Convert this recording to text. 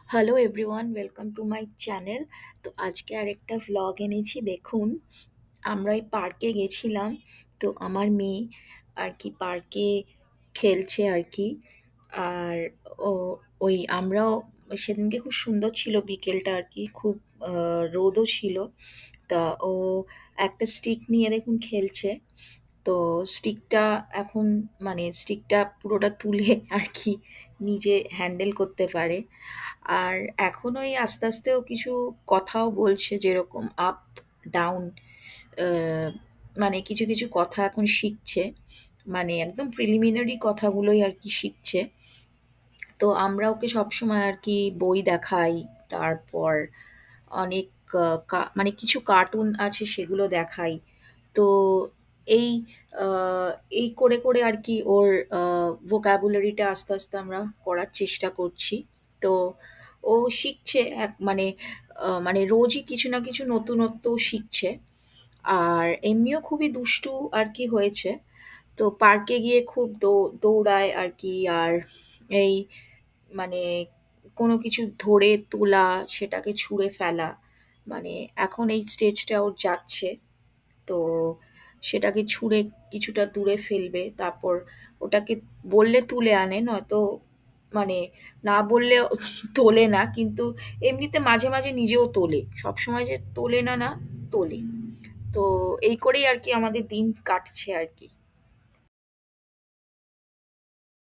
Hello everyone, welcome to my channel. তো আজকে আরেকটা ভ্লগ এনেছি। দেখুন, আমরা এই পার্কে গেছিলাম। তো আমার মেয়ে আর কি পার্কে খেলছে আর কি। আর ও ওই আমরাও সেদিনকে খুব সুন্দর ছিল বিকেলটা আর কি, খুব রোদও ছিল। তা ও একটা স্টিক নিয়ে দেখুন খেলছে। তো স্টিকটা এখন স্টিকটা পুরোটা তুলে আর কি নিজে হ্যান্ডেল করতে পারে। আর এখন ওই আস্তে আস্তে ও কিছু কথাও বলছে, যেরকম আপ, ডাউন, কিছু কিছু কথা এখন শিখছে। একদম প্রিলিমিনারি কথাগুলোই আর কি শিখছে। তো আমরা ওকে সবসময় আর কি বই দেখাই, তারপর অনেক কিছু কার্টুন আছে সেগুলো দেখাই। তো এই এই করে করে আর কি ওর ভোকাবুলারিটা আস্তে আস্তে আমরা করার চেষ্টা করছি। তো ও শিখছে রোজই কিছু না কিছু নতুনত্ব শিখছে। আর এমনিও খুবই দুষ্টু আর কি হয়েছে। তো পার্কে গিয়ে খুব দৌড়ায় আর কি। আর এই মানে কোনো কিছু ধরে তোলা, সেটাকে ছুঁড়ে ফেলা, মানে এখন এই স্টেজটা ওর যাচ্ছে। তো সেটাকে ছুঁড়ে কিছুটা দূরে ফেলবে, তারপর ওটাকে বললে তুলে আনে, নয়তো মানে না বললে তোলে না। কিন্তু এমনিতে মাঝে মাঝে নিজেও তোলে, সবসময় যে তোলে না, না তোলে। তো এই করেই আর কি আমাদের দিন কাটছে আর কি।